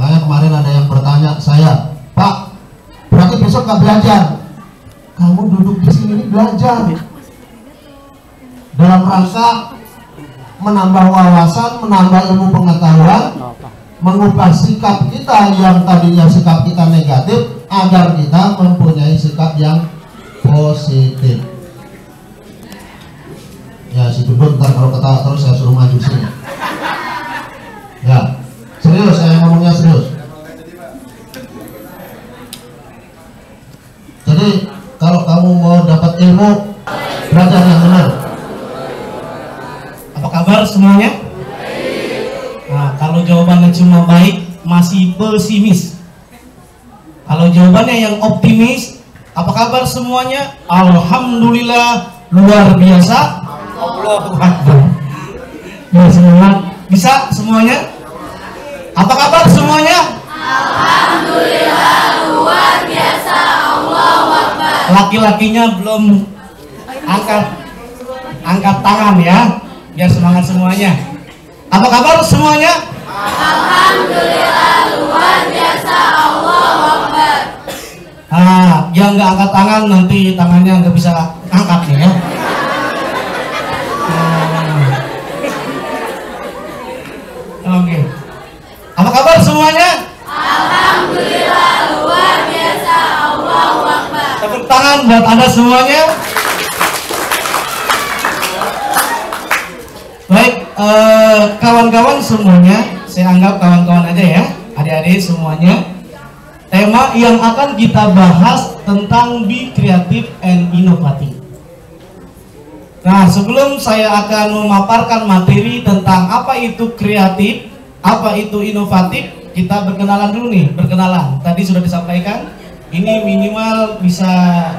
Makanya kemarin ada yang bertanya saya, Pak, berarti besok nggak belajar? Kamu duduk di sini ini belajar dalam rangka menambah wawasan, menambah ilmu pengetahuan, mengubah sikap kita yang tadinya sikap kita negatif agar kita mempunyai sikap yang positif. Ya si Dudut ntar kalau ketawa terus saya suruh maju sini. Ya serius, saya ngomongnya serius. Jadi kalau kamu mau dapat ilmu, belajar yang benar. Apa kabar semuanya? Nah, kalau jawabannya cuma baik, masih pesimis. Kalau jawabannya yang optimis, apa kabar semuanya? Alhamdulillah, luar biasa. Allahu Akbar. Ya, semangat. Bisa semuanya? Apa kabar semuanya? Alhamdulillah, luar biasa. Allahu Akbar. Laki-lakinya belum angkat tangan ya, biar semangat semuanya. Apa kabar semuanya? Alhamdulillah, luar biasa. Allahu Akbar. Yang nggak angkat tangan nanti tangannya nggak bisa angkat nih ya. Oke. Apa kabar semuanya? Alhamdulillah, luar biasa. Allahu Akbar. Tepuk tangan buat Anda semuanya. Baik, kawan-kawan semuanya, saya anggap kawan-kawan aja ya, adik-adik semuanya. Tema yang akan kita bahas tentang be creative and innovative. Nah, sebelum saya akan memaparkan materi tentang apa itu kreatif, apa itu inovatif, kita berkenalan dulu nih, berkenalan. Tadi sudah disampaikan, ini minimal bisa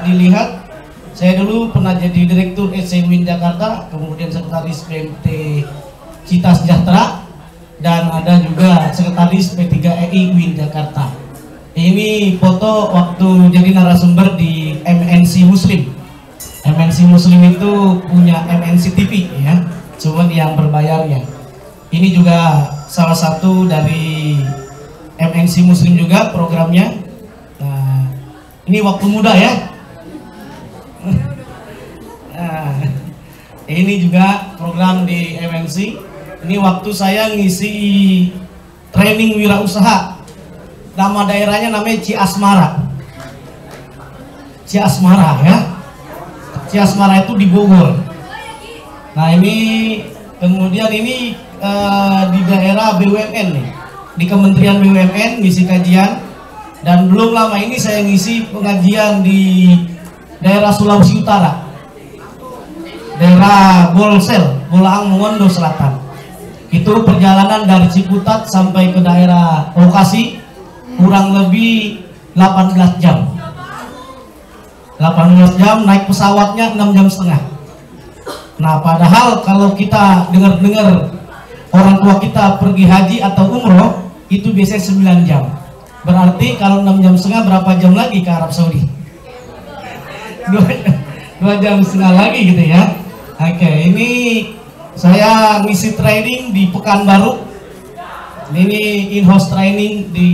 dilihat. Saya dulu pernah jadi Direktur SC Win Jakarta, kemudian Sekretaris PMT Cita Sejahtera, dan ada juga Sekretaris P3EI Win Jakarta. Ini foto waktu jadi narasumber di MNC Muslim. MNC Muslim itu punya MNC TV ya, cuman yang berbayarnya. Ini juga salah satu dari MNC Muslim juga programnya. Nah, ini waktu muda ya. Nah, ini juga program di MNC. Ini waktu saya ngisi training wirausaha. Nama daerahnya namanya Ciasmara. Ciasmara ya. Ciasmara itu di Bogor. Nah, ini kemudian ini di daerah BUMN nih. Di Kementerian BUMN ngisi kajian, dan belum lama ini saya ngisi pengajian di daerah Sulawesi Utara. Daerah Bolsel, Bolaang Mongondo Selatan. Itu perjalanan dari Ciputat sampai ke daerah lokasi kurang lebih 18 jam. 18 jam, naik pesawatnya 6 jam setengah. Nah, padahal kalau kita dengar-dengar orang tua kita pergi haji atau umroh, itu biasanya 9 jam. Berarti kalau 6 jam setengah, berapa jam lagi ke Arab Saudi? 2 jam setengah lagi gitu ya. Oke, ini saya ngisi training di Pekanbaru. Ini in-house training di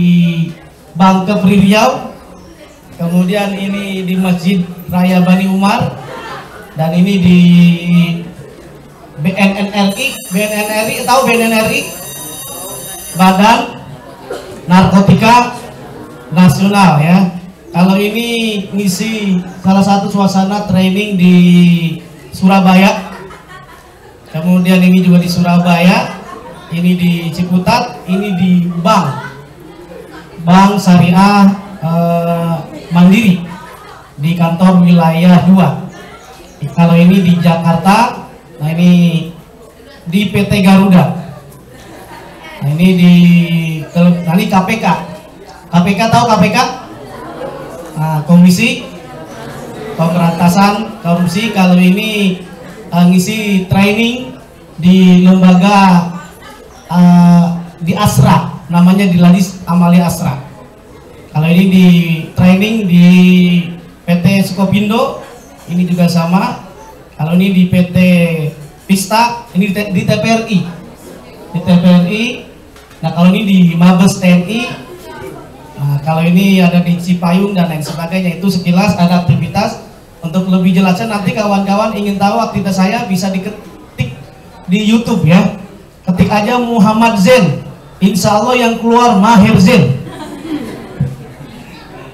Bangkepri Riau. Kemudian ini di Masjid Raya Bani Umar. Dan ini di BNNRI, tahu BNNRI? Badan Narkotika Nasional ya. Kalau ini ngisi salah satu suasana training di Surabaya. Kemudian ini juga di Surabaya. Ini di Ciputat, ini di Bank Syariah Mandiri di kantor wilayah 2. Kalau ini di Jakarta, nah ini di PT Garuda. Nah ini ini KPK. KPK tahu KPK? Nah, Komisi Pemberantasan Korupsi. Kalau ini ngisi training di lembaga di Asra, namanya di Ladis Amalia Asra. Kalau ini di training di PT Sukopindo, ini juga sama. Kalau ini di PT Pista, ini di TPRI. Di TPRI Nah kalau ini di Mabes TNI, nah kalau ini ada di Cipayung dan lain sebagainya. Itu sekilas ada aktivitas. Untuk lebih jelasnya nanti kawan-kawan ingin tahu aktivitas saya bisa diketik di YouTube ya. Ketik aja Muhammad Zen, insya Allah yang keluar Mahir Zen.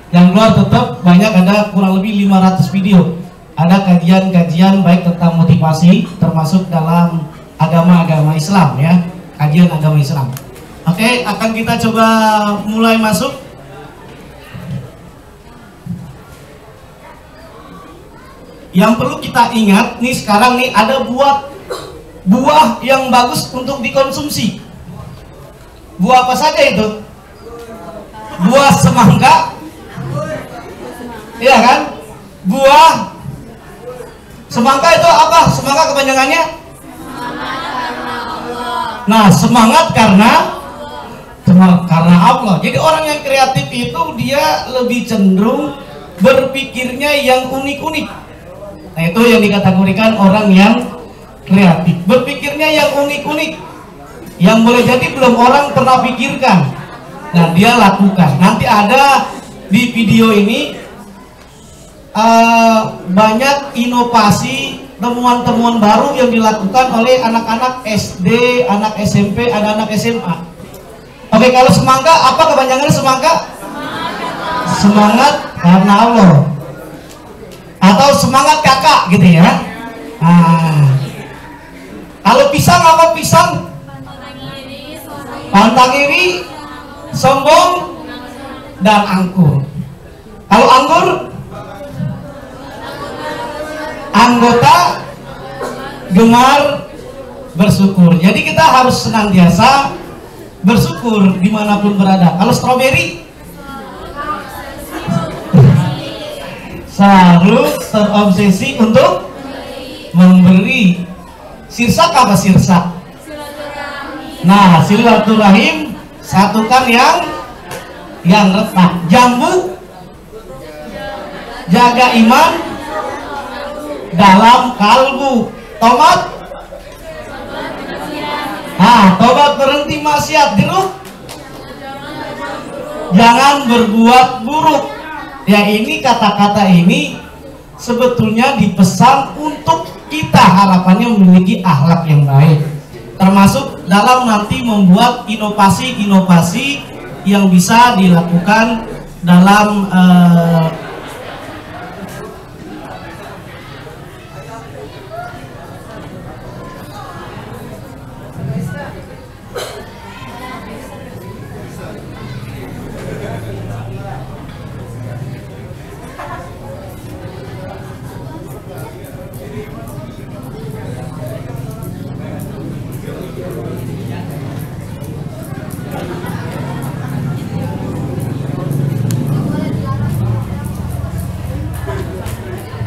Yang keluar tetap banyak, ada kurang lebih 500 video. Ada kajian-kajian baik tentang motivasi, termasuk dalam agama-agama Islam ya, kajian agama Islam. Oke, akan kita coba mulai masuk. Yang perlu kita ingat nih sekarang nih, ada buah yang bagus untuk dikonsumsi. Buah apa saja itu? Buah semangka, iya kan? Buah semangka itu apa? Semangka kepanjangannya? Nah, semangat karena Allah. Jadi orang yang kreatif itu dia lebih cenderung berpikirnya yang unik-unik. Nah, itu yang dikategorikan orang yang kreatif. Berpikirnya yang unik-unik, yang boleh jadi belum orang pernah pikirkan. Nah, dia lakukan. Nanti ada di video ini banyak inovasi, temuan-temuan baru yang dilakukan oleh anak-anak SD, anak SMP, ada anak SMA. Oke, kalau semangka, apa kepanjangannya semangka? Semangat karena Allah. Atau semangat kakak gitu ya. Nah, kalau pisang apa pisang? Pantang iri, sombong, dan angkur. Kalau anggur? Anggota gemar bersyukur. Jadi kita harus senantiasa bersyukur dimanapun berada. Kalau stroberi? Selalu terobsesi untuk memberi. Sirsak apa sirsak? Nah, silaturahim, satukan yang retak. Jambu, jaga iman dalam kalbu. Tomat, tobat berhenti maksiat. Jeruk, jangan berbuat buruk. Ya, ini kata-kata ini sebetulnya dipesan untuk kita, harapannya memiliki akhlak yang baik, termasuk dalam nanti membuat inovasi-inovasi yang bisa dilakukan dalam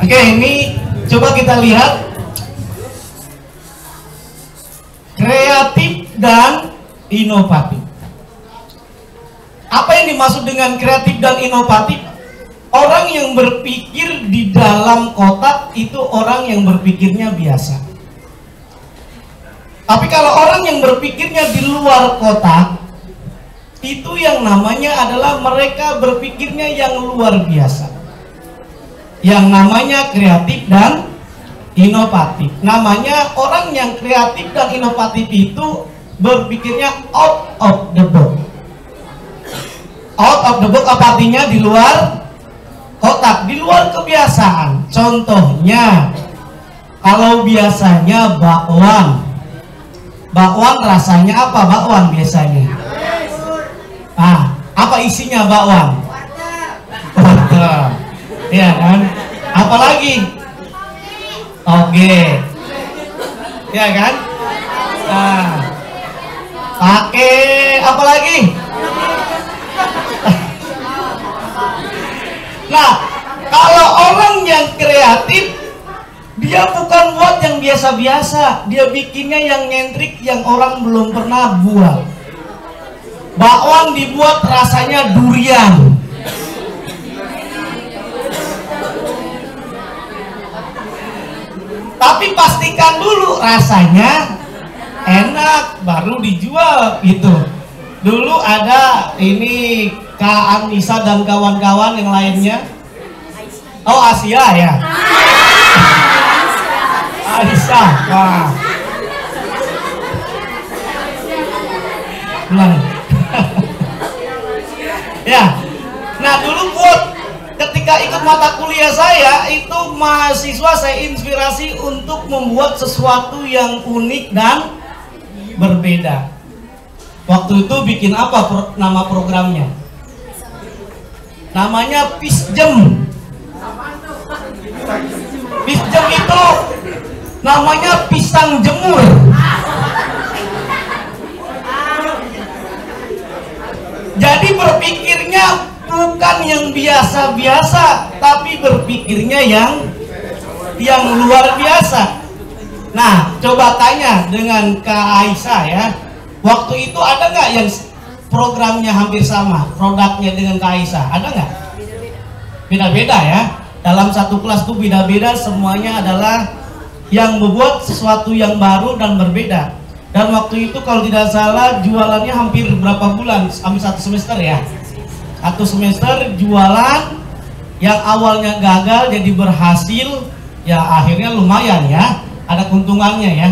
Oke, ini coba kita lihat kreatif dan inovatif. Apa yang dimaksud dengan kreatif dan inovatif? Orang yang berpikir di dalam kotak itu orang yang berpikirnya biasa. Tapi kalau orang yang berpikirnya di luar kotak, itu yang namanya adalah mereka berpikirnya yang luar biasa. Yang namanya kreatif dan inovatif. Namanya orang yang kreatif dan inovatif itu berpikirnya out of the box. Out of the box apa artinya? Di luar kotak, di luar kebiasaan. Contohnya, kalau biasanya bakwan rasanya apa bakwan biasanya? Apa isinya bakwan? Ya kan? Apalagi? Oke. Ya kan? Pakai apa lagi? Nah, kalau orang yang kreatif, dia bukan buat yang biasa-biasa, dia bikinnya yang nyentrik, yang orang belum pernah buat. Bakwan dibuat rasanya durian. Tapi pastikan dulu rasanya enak, baru dijual gitu. Dulu ada ini Kak Anissa dan kawan-kawan yang lainnya. Oh, Asia ya. Aisyah. Wah. Nah. Ya. Nah, dulu buat ketika ikut mata kuliah saya, itu mahasiswa saya inspirasi untuk membuat sesuatu yang unik dan berbeda. Waktu itu bikin apa nama programnya? Namanya Pisjem. Pisjem itu namanya pisang jemur. Jadi berpikirnya bukan yang biasa-biasa, tapi berpikirnya yang luar biasa. Nah, coba tanya dengan Kak Aisyah ya. Waktu itu ada nggak yang programnya hampir sama, produknya dengan Kak Aisyah? Ada nggak? Beda-beda ya. Dalam satu kelas tuh beda-beda, semuanya adalah yang membuat sesuatu yang baru dan berbeda. Dan waktu itu kalau tidak salah jualannya hampir berapa bulan? Hampir 1 semester ya. 1 semester jualan yang awalnya gagal jadi berhasil, ya akhirnya lumayan ya. Ada keuntungannya ya.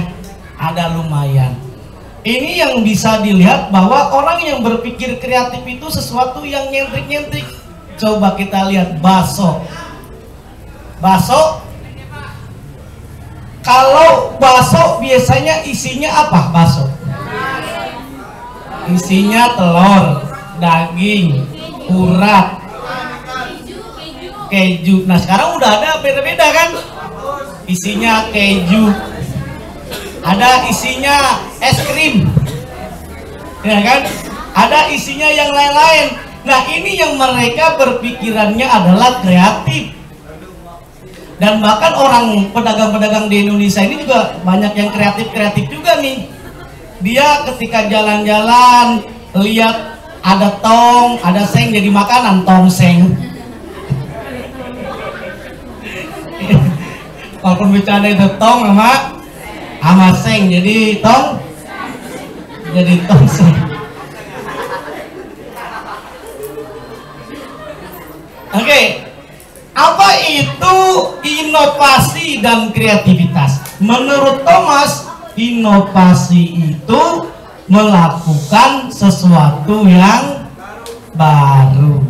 Ada lumayan. Ini yang bisa dilihat bahwa orang yang berpikir kreatif itu sesuatu yang nyentrik-nyentrik. Coba kita lihat bakso. Bakso, kalau bakso biasanya isinya apa bakso? Isinya telur, daging, urat, keju. Nah sekarang udah ada beda-beda kan? Isinya keju, ada isinya es krim, ya kan? Ada isinya yang lain-lain. Nah ini yang mereka berpikirannya adalah kreatif. Dan bahkan orang pedagang-pedagang di Indonesia ini juga banyak yang kreatif-kreatif juga nih. Dia ketika jalan-jalan lihat ada tong, ada seng jadi makanan, tongseng. Walaupun bercanda itu tong sama seng jadi tongseng. Oke. Apa itu inovasi dan kreativitas? Menurut Thomas, inovasi itu melakukan sesuatu yang baru.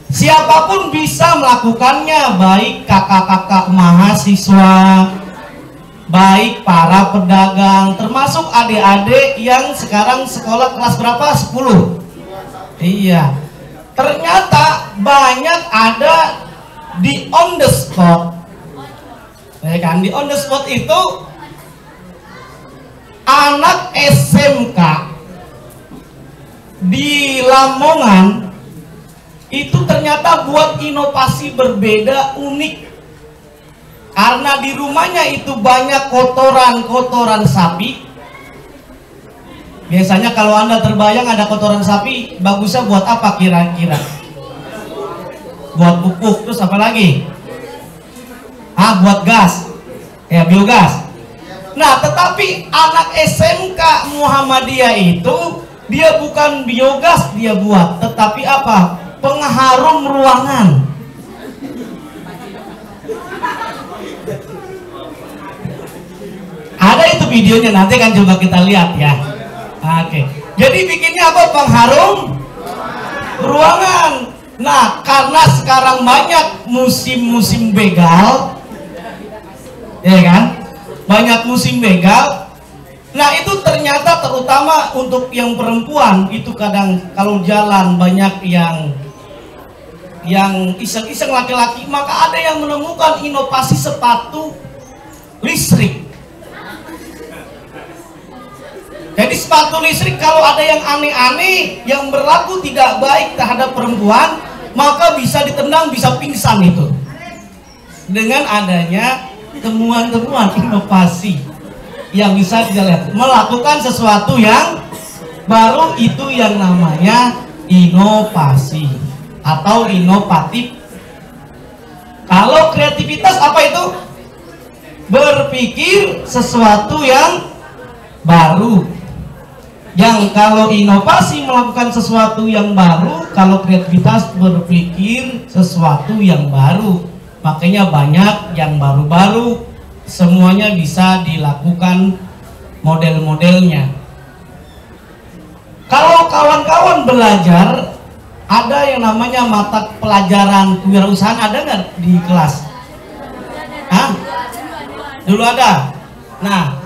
Siapapun bisa melakukannya, baik kakak-kakak mahasiswa, baik para pedagang, termasuk adik-adik yang sekarang sekolah kelas berapa? 10. Iya. Ternyata banyak ada di on the spot, ya kan? Di on the spot itu anak SMK di Lamongan itu ternyata buat inovasi berbeda, unik. Karena di rumahnya itu banyak kotoran sapi. Biasanya kalau Anda terbayang ada kotoran sapi, bagusnya buat apa kira-kira? Buat pupuk, terus apa lagi? Buat gas, ya biogas. Nah, tetapi anak SMK Muhammadiyah itu, dia bukan biogas dia buat, tetapi apa? Pengharum ruangan. Ada itu videonya, nanti kan coba kita lihat ya. Oke, jadi bikinnya apa? Pengharum ruangan. Nah, karena sekarang banyak musim-musim begal, ya kan? Banyak musim begal. Nah, itu ternyata terutama untuk yang perempuan itu kadang kalau jalan banyak yang iseng-iseng laki-laki, maka ada yang menemukan inovasi sepatu listrik. Jadi sepatu listrik kalau ada yang aneh-aneh, yang berlaku tidak baik terhadap perempuan, maka bisa ditendang, bisa pingsan itu. Dengan adanya temuan-temuan inovasi yang bisa dilihat, melakukan sesuatu yang baru, itu yang namanya inovasi atau inovatif. Kalau kreativitas apa itu? Berpikir sesuatu yang baru. Yang kalau inovasi melakukan sesuatu yang baru, kalau kreativitas berpikir sesuatu yang baru. Makanya banyak yang baru-baru, semuanya bisa dilakukan model-modelnya. Kalau kawan-kawan belajar, ada yang namanya mata pelajaran kewirausahaan, ada nggak di kelas? Hah? Dulu ada. Nah,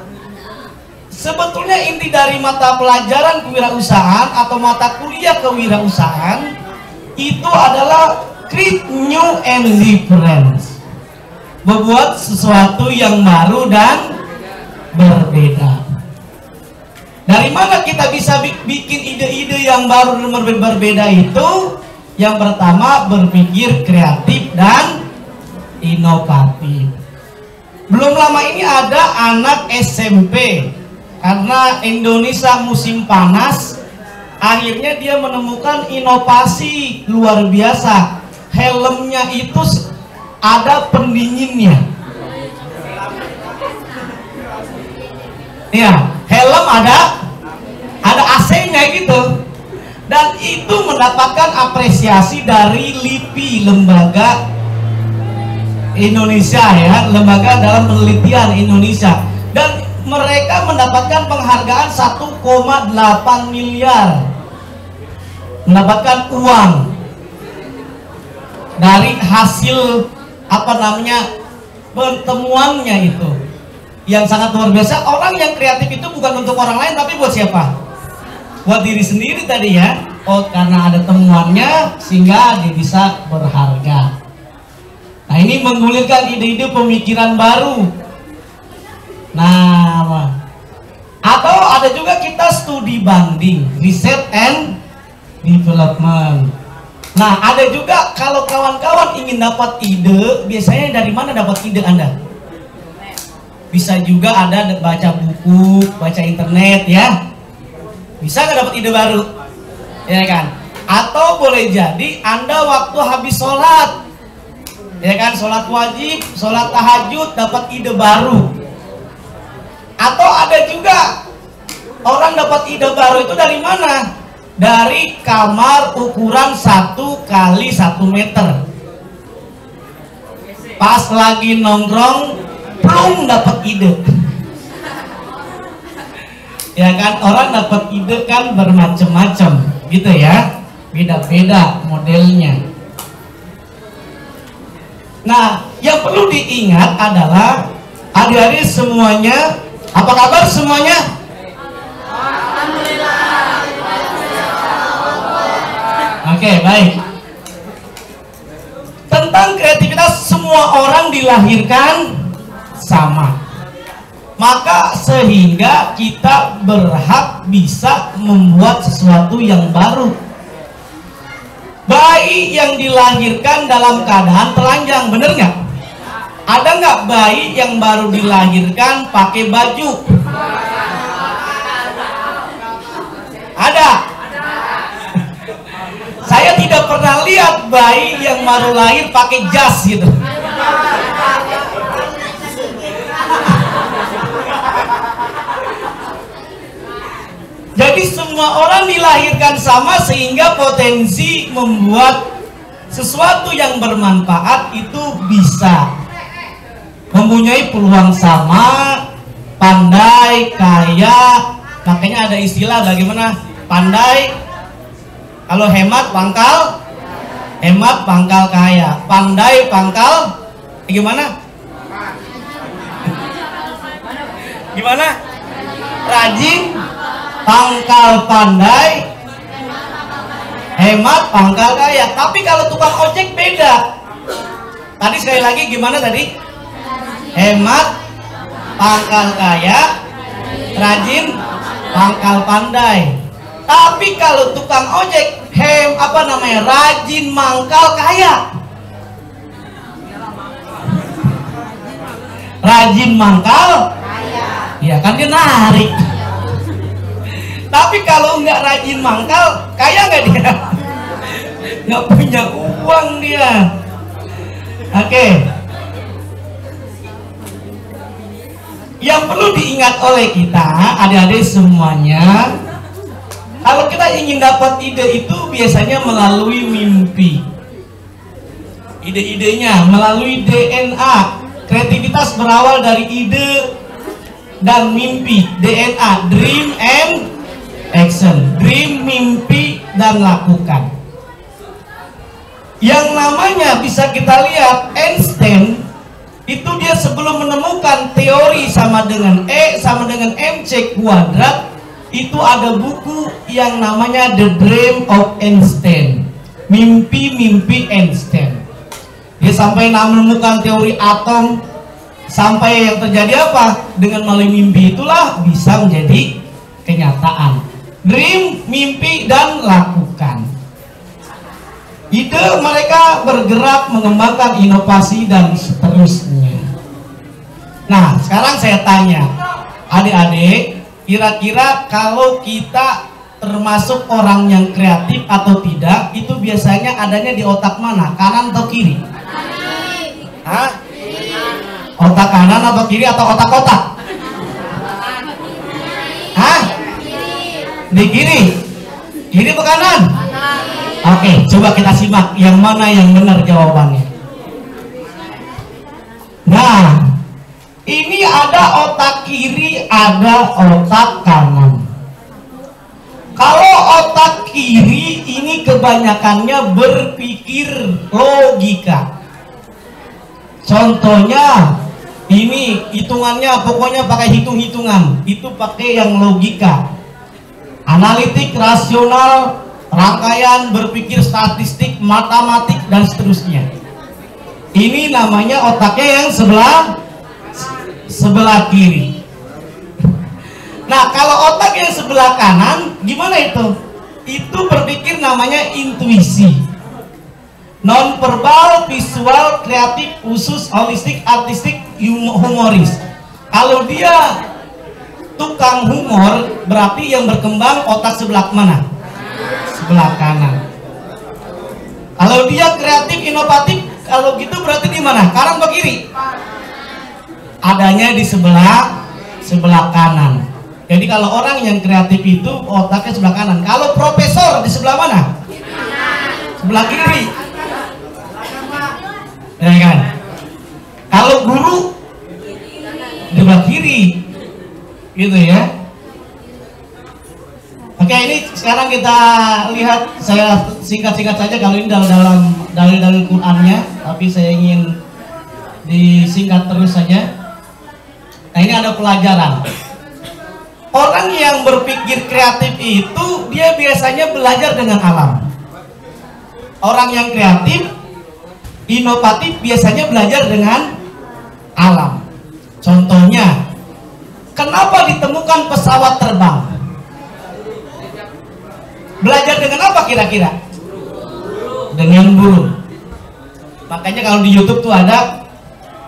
sebetulnya inti dari mata pelajaran kewirausahaan atau mata kuliah kewirausahaan itu adalah create new and different, membuat sesuatu yang baru dan berbeda. Dari mana kita bisa bikin ide-ide yang baru dan berbeda itu? Yang pertama, berpikir kreatif dan inovatif. Belum lama ini ada anak SMP, karena Indonesia musim panas, akhirnya dia menemukan inovasi luar biasa. Helmnya itu ada pendinginnya. Ya, helm ada AC-nya gitu. Dan itu mendapatkan apresiasi dari LIPI, lembaga Indonesia ya, lembaga dalam penelitian Indonesia. Dan mereka mendapatkan penghargaan 1,8 miliar, mendapatkan uang dari hasil pertemuannya itu, yang sangat luar biasa. Orang yang kreatif itu bukan untuk orang lain, tapi buat siapa? Buat diri sendiri tadi ya. Oh, karena ada temuannya sehingga dia bisa berharga. Nah, ini menggulirkan ide-ide pemikiran baru. Nah, atau ada juga kita studi banding, research and development. Nah, ada juga kalau kawan-kawan ingin dapat ide, biasanya dari mana dapat ide Anda? Bisa juga ada baca buku, baca internet ya. Bisa nggak dapat ide baru? Ya kan? Atau boleh jadi Anda waktu habis sholat, ya kan, sholat wajib, sholat tahajud, dapat ide baru. Atau ada juga orang dapat ide baru itu dari mana? Dari kamar ukuran 1 kali 1 meter. Pas lagi nongkrong, belum dapat ide. Ya kan, orang dapat ide kan bermacam-macam gitu ya, beda-beda modelnya. Nah, yang perlu diingat adalah adik-adik semuanya, apa kabar semuanya? Oke, baik. Tentang kreativitas, semua orang dilahirkan sama. Maka sehingga kita berhak bisa membuat sesuatu yang baru. Bayi yang dilahirkan dalam keadaan telanjang, bener nggak? Ada nggak bayi yang baru dilahirkan pakai baju? Ada. Saya tidak pernah lihat bayi yang baru lahir pakai jas gitu. Jadi semua orang dilahirkan sama, sehingga potensi membuat sesuatu yang bermanfaat itu bisa. Mempunyai peluang sama, pandai, kaya. Makanya ada istilah bagaimana pandai, kalau hemat pangkal kaya. Pandai pangkal gimana? Gimana? Rajin pangkal pandai, hemat pangkal kaya. Tapi kalau tukang ojek beda. Tadi sekali lagi gimana tadi? Hemat pangkal kaya, rajin pangkal pandai. Tapi kalau tukang ojek rajin mangkal kaya. Rajin mangkal kaya. Ya kan, dia narik. Tapi kalau nggak rajin mangkal, kaya nggak dia? Nggak punya uang dia. Oke. Yang perlu diingat oleh kita, adik-adik semuanya, Kalau kita ingin dapat ide itu biasanya melalui mimpi. Ide-idenya melalui DNA. Kreativitas berawal dari ide dan mimpi. DNA, dream and action. Dream, mimpi, dan lakukan. Yang namanya bisa kita lihat Einstein itu dia sebelum menemukan teori sama dengan E sama dengan MC kuadrat, itu ada buku yang namanya The Dream of Einstein, mimpi-mimpi Einstein. Dia sampai menemukan teori atom, sampai yang terjadi apa? Dengan melalui mimpi itulah bisa menjadi kenyataan. Dream, mimpi, dan lakukan. Ide mereka bergerak mengembangkan inovasi dan seterusnya. Nah, sekarang saya tanya, adik-adik, kira-kira kalau kita termasuk orang yang kreatif atau tidak, itu biasanya adanya di otak mana? Kanan atau kiri? Hah? Otak kanan atau kiri atau otak-otak? Hah? Di kiri? Kiri atau kanan? Oke, coba kita simak yang mana yang benar jawabannya. Nah, ini ada otak kiri, ada otak kanan. Kalau otak kiri ini kebanyakannya berpikir logika. Contohnya ini hitungannya pokoknya pakai hitung-hitungan, itu pakai yang logika. Analitik, rasional, rangkaian, berpikir statistik, matematik, dan seterusnya. Ini namanya otaknya yang sebelah kiri. Nah, kalau otak yang sebelah kanan gimana itu? Itu berpikir namanya intuisi. Non-verbal, visual, kreatif, khusus, holistik, artistik, humoris. Kalau dia tukang humor, berarti yang berkembang otak sebelah mana? Sebelah kanan. Kalau dia kreatif, inovatif, kalau gitu berarti di mana? Kanan atau kiri? Adanya di sebelah kanan. Jadi kalau orang yang kreatif itu otaknya sebelah kanan. Kalau profesor di sebelah mana? Sebelah kiri. Ya kan? Kalau guru di sebelah kiri. Gitu ya. Oke, ini sekarang kita lihat, saya singkat-singkat saja kalau ini dalam dalil-dalil Qur'annya, tapi saya ingin disingkat terus saja. Nah, ini ada pelajaran. Orang yang berpikir kreatif itu dia biasanya belajar dengan alam. Orang yang kreatif, inovatif biasanya belajar dengan alam. Contohnya, kenapa ditemukan pesawat terbang? Belajar dengan apa kira-kira? Dengan burung. Makanya kalau di YouTube tuh ada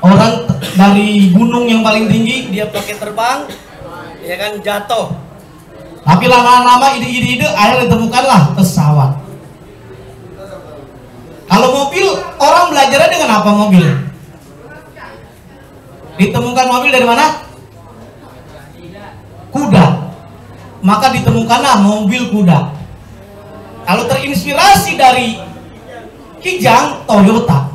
orang dari gunung yang paling tinggi, dia pakai terbang, ya kan, jatuh. Tapi lama-lama ide-ide akhirnya ditemukanlah pesawat. Kalau mobil, orang belajarnya dengan apa mobil? Ditemukan mobil dari mana? Kuda. Maka ditemukanlah mobil kuda. Kalau terinspirasi dari Kijang, Toyota.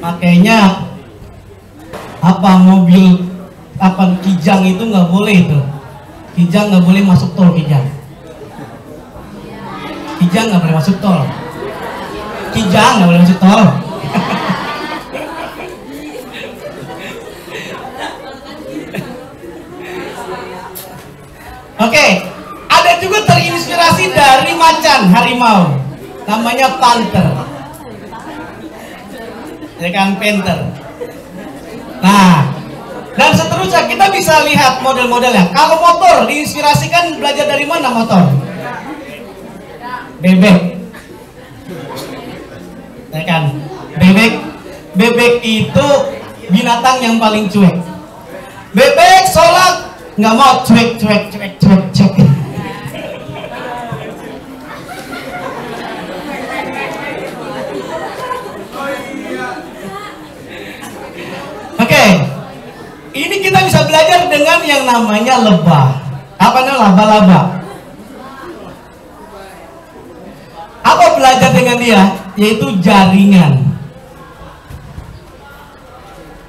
Makanya mobil Kijang itu nggak boleh itu. Kijang nggak boleh masuk tol, Kijang nggak boleh masuk tol. Kijang nggak boleh masuk tol. Oke. Ada juga terinspirasi dari macan harimau, namanya panther, ya kan, panther. Nah, dan seterusnya kita bisa lihat model-modelnya. Kalau motor diinspirasikan belajar dari mana motor? Bebek, ya kan, bebek itu binatang yang paling cuek. Bebek sholat nggak mau, cuek. Oke, ini kita bisa belajar dengan yang namanya lebah. Apa namanya? Laba-laba. belajar dengan dia? Yaitu jaringan.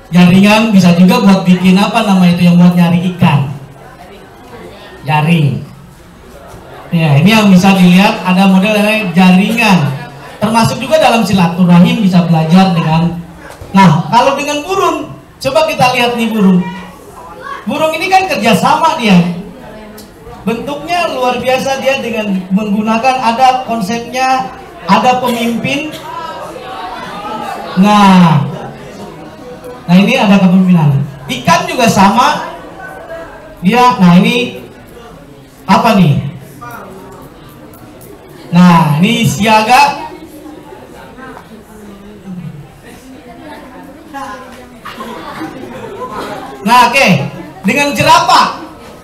Jaringan bisa juga buat bikin apa nama itu yang buat nyari ikan. Jaring. Ya, ini yang bisa dilihat ada model namanya jaringan. Termasuk juga dalam silaturahim bisa belajar dengan. Nah, kalau dengan burung, coba kita lihat nih burung. Burung ini kan kerjasama dia. Bentuknya luar biasa dia dengan menggunakan ada konsepnya, ada pemimpin. Nah ini ada kepemimpinan. Ikan juga sama. Dia, nah ini apa nih? Nah ini siaga. Nah oke. Dengan jerapah.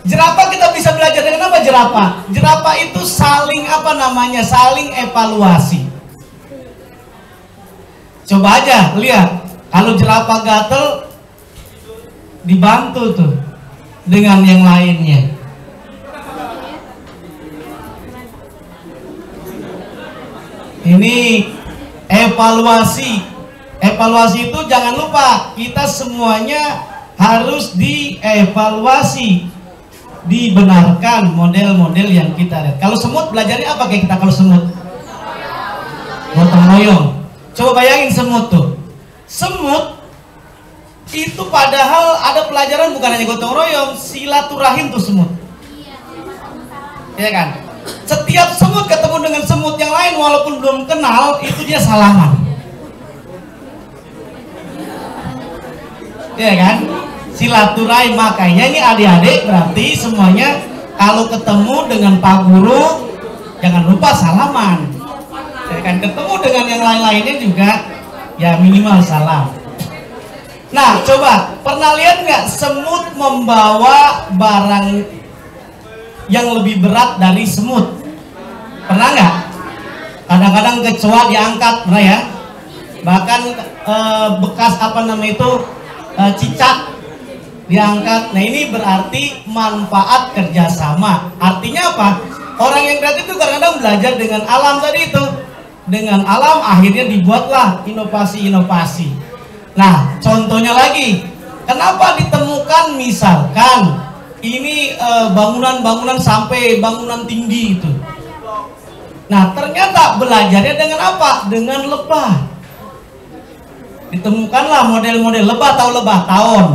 Jerapah kita bisa belajar dengan apa jerapah? Jerapah itu saling apa namanya? Saling evaluasi. Coba aja lihat, kalau jerapah gatel dibantu tuh dengan yang lainnya. Ini evaluasi. Evaluasi itu jangan lupa kita semuanya harus dievaluasi. Dibenarkan model-model yang kita lihat. Kalau semut belajarnya apa kayak kita kalau semut? Gotong royong. Coba bayangin semut tuh. Semut itu padahal ada pelajaran bukan hanya gotong royong, silaturahim tuh semut. Iya kan? Setiap semut ketemu dengan semut yang lain walaupun belum kenal, itu dia salaman. Iya kan? Silaturahim. Makanya ini adik-adik berarti semuanya kalau ketemu dengan Pak Guru jangan lupa salaman. Ya kan, ketemu dengan yang lain-lainnya juga ya minimal salam. Nah coba pernah lihat nggak semut membawa barang yang lebih berat dari semut? Pernah nggak? Kadang-kadang kecoa diangkat, pernah ya? Bahkan bekas apa namanya itu cicak diangkat. Nah ini berarti manfaat kerjasama. Artinya apa? Orang yang kreatif itu kadang-kadang belajar dengan alam tadi itu. Dengan alam akhirnya dibuatlah inovasi-inovasi. Nah contohnya lagi, kenapa ditemukan misalkan ini bangunan-bangunan sampai bangunan tinggi itu. Nah ternyata belajarnya dengan apa? Dengan lebah. Ditemukanlah model-model lebah, tahu lebah tahun.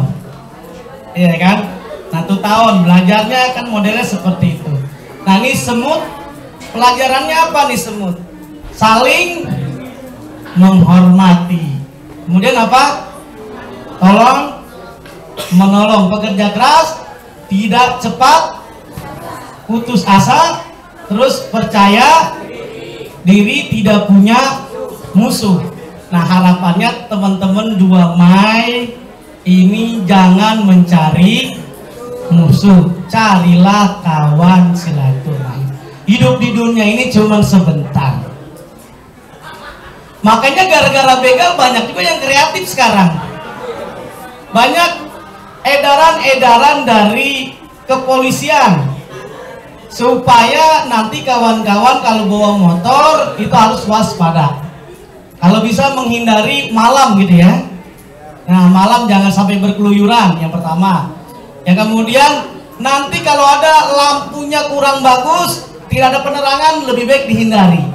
Iya kan? Nah tuh tahun belajarnya kan modelnya seperti itu. Nah ini semut, pelajarannya apa nih semut? Saling menghormati. Kemudian apa? Tolong menolong, pekerja keras, tidak cepat putus asa, terus percaya diri, tidak punya musuh. Nah harapannya teman-teman 2 Mei ini jangan mencari musuh, carilah kawan silaturahim. Hidup di dunia ini cuma sebentar. Makanya gara-gara begal banyak juga yang kreatif sekarang. Banyak edaran-edaran dari kepolisian supaya nanti kawan-kawan kalau bawa motor itu harus waspada. Kalau bisa menghindari malam gitu ya. Nah malam jangan sampai berkeluyuran, yang pertama. Yang kemudian nanti kalau ada lampunya kurang bagus, tidak ada penerangan, lebih baik dihindari.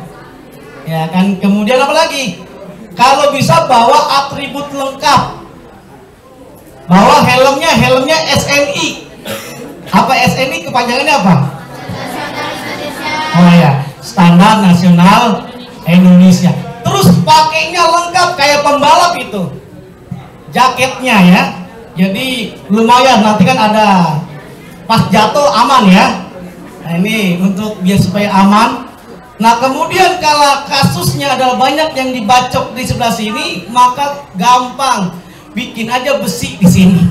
Ya kan. Kemudian apa lagi? Kalau bisa bawa atribut lengkap. Bawa helmnya SNI. Apa SNI kepanjangannya apa? Oh ya, Standar Nasional Indonesia. Terus pakainya lengkap kayak pembalap itu. Jaketnya ya. Jadi lumayan, nanti kan ada pas jatuh aman ya. Nah ini untuk biar supaya aman. Nah kemudian kalau kasusnya adalah banyak yang dibacok di sebelah sini, maka gampang bikin aja besi di sini.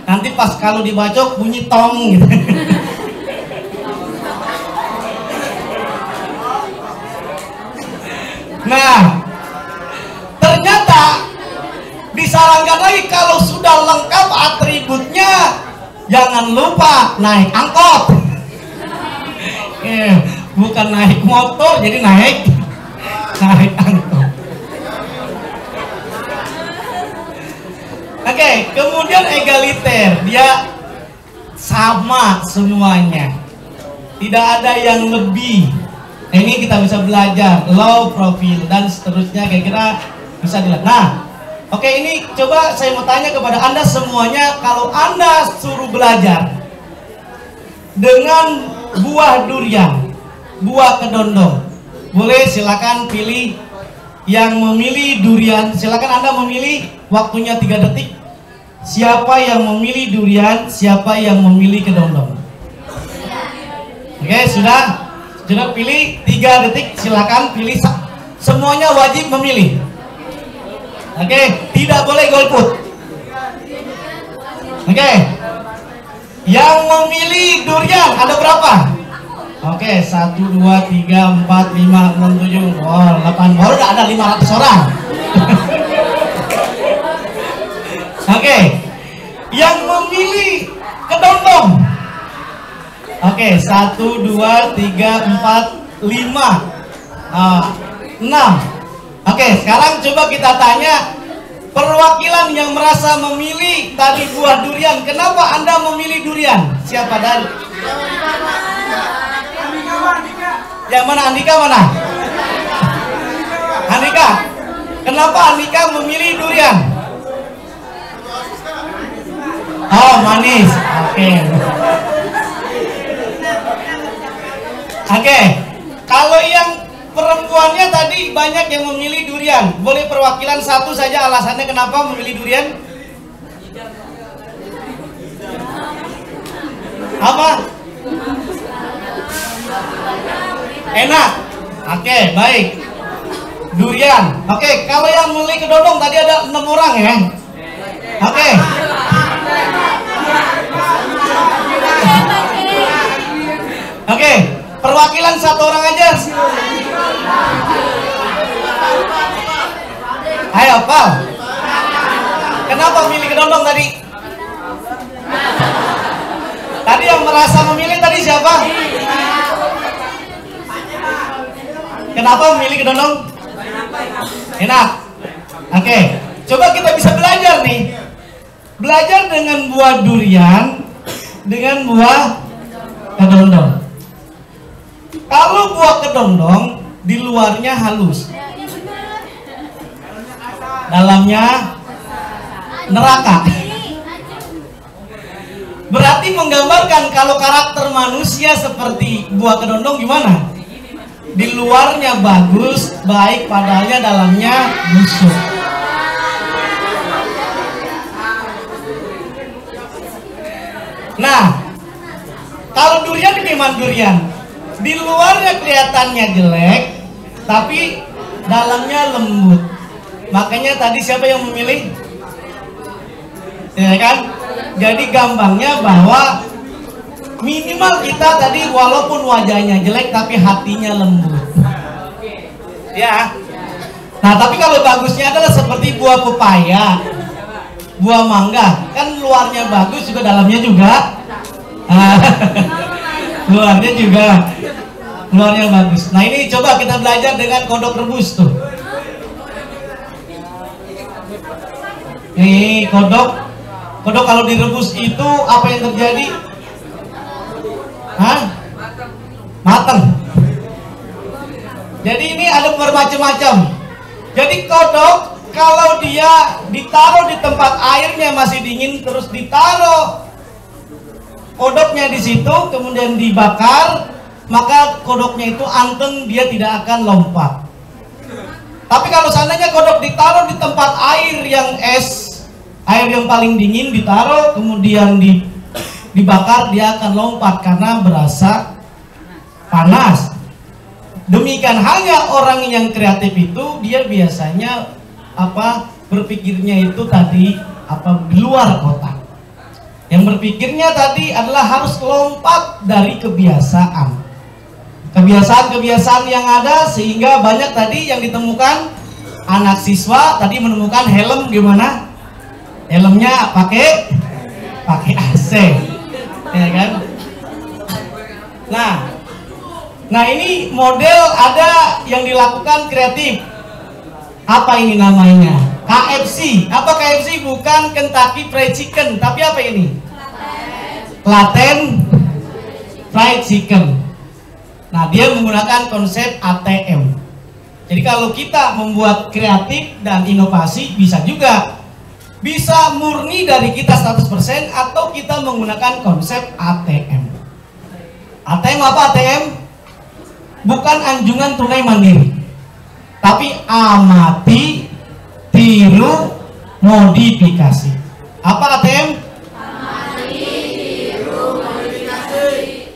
Nanti pas kalau dibacok bunyi tong gitu. Nah ternyata disarankan lagi kalau sudah lengkap atributnya, jangan lupa naik angkot. Bukan naik motor, jadi naik naik angkot. Oke, kemudian egaliter, dia sama semuanya, tidak ada yang lebih. Ini kita bisa belajar low profile dan seterusnya, kira-kira bisa dilihat. Nah, oke, ini coba saya mau tanya kepada Anda semuanya, kalau Anda suruh belajar dengan buah durian, buah kedondong, boleh silakan pilih. Yang memilih durian, silakan Anda memilih, waktunya 3 detik. Siapa yang memilih durian, siapa yang memilih kedondong? Oke, sudah pilih 3 detik, silakan pilih. Semuanya wajib memilih. Oke, tidak boleh golput. Oke, yang memilih durian ada berapa? Oke, 1, 2, 3, 4, 5, 6, 7, 8, baru udah ada 500 orang. Oke, yang memilih kedondong. Oke, 1, 2, 3, 4, 5, 6. Oke, sekarang coba kita tanya perwakilan yang merasa memilih tadi buah durian. Kenapa Anda memilih durian? Siapa dari? Yang mana? Andika mana? Andika. Kenapa Andika memilih durian? Oh, manis. Oke. Oke. Kalau yang perempuannya tadi banyak yang memilih durian. Boleh perwakilan satu saja alasannya kenapa memilih durian? Apa? Enak. Oke, baik. Durian. Oke, kalau yang memilih kedondong tadi ada 6 orang ya. Oke. Oke, perwakilan 1 orang aja. Ayo, Pak. Kenapa memilih kedondong tadi? Tadi yang merasa memilih tadi siapa? Kenapa memilih kedondong? Enak. Oke, coba kita bisa belajar nih. Belajar dengan buah durian, dengan buah kedondong. Kalau buah kedondong di luarnya halus, dalamnya neraka. Berarti menggambarkan kalau karakter manusia seperti buah kedondong gimana? Di luarnya bagus, baik, padahalnya dalamnya busuk. Nah, kalau durian gimana durian? Di luarnya kelihatannya jelek, tapi dalamnya lembut. Makanya tadi siapa yang memilih? Ya kan? Jadi gampangnya bahwa minimal kita tadi walaupun wajahnya jelek tapi hatinya lembut. Ya. Nah, tapi kalau bagusnya adalah seperti buah pepaya, buah mangga, kan luarnya bagus juga dalamnya juga. Luarnya bagus. Nah, ini coba kita belajar dengan kodok rebus tuh. Nih, kodok kalau direbus itu apa yang terjadi? Hah? Mateng. Jadi ini ada bermacam-macam. Jadi kodok kalau dia ditaruh di tempat airnya masih dingin, terus ditaruh kodoknya di situ, kemudian dibakar, maka kodoknya itu anteng, dia tidak akan lompat. Tapi kalau seandainya kodok ditaruh di tempat air yang es, air yang paling dingin ditaruh, kemudian dibakar, dia akan lompat karena berasa panas. Demikian halnya orang yang kreatif itu, dia biasanya berpikirnya itu tadi di luar kotak. Yang berpikirnya tadi adalah harus lompat dari kebiasaan yang ada, sehingga banyak tadi yang ditemukan anak siswa tadi menemukan helm gimana? Helmnya pakai AC, ya kan? Nah, ini model ada yang dilakukan kreatif. Apa ini namanya? KFC. Apa KFC? Bukan Kentucky Fried Chicken, tapi apa ini? Klaten Fried Chicken. Nah, dia menggunakan konsep ATM. Jadi kalau kita membuat kreatif dan inovasi, bisa juga. Bisa murni dari kita 100% atau kita menggunakan konsep ATM. ATM apa ATM? Bukan anjungan tunai mandiri, tapi amati, tiru, modifikasi. Apa ATM? Amati, tiru, modifikasi.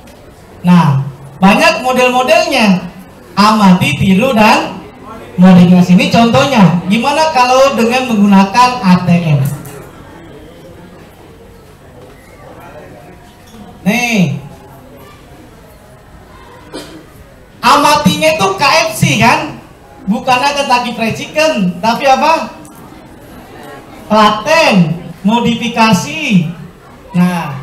Nah, banyak model-modelnya. Amati, tiru, dan modifikasi. Ini contohnya. Gimana kalau dengan menggunakan ATM? Nih, amatinya itu KFC kan? Bukannya Kentucky Fried Chicken, tapi apa? Klaten, modifikasi. Nah,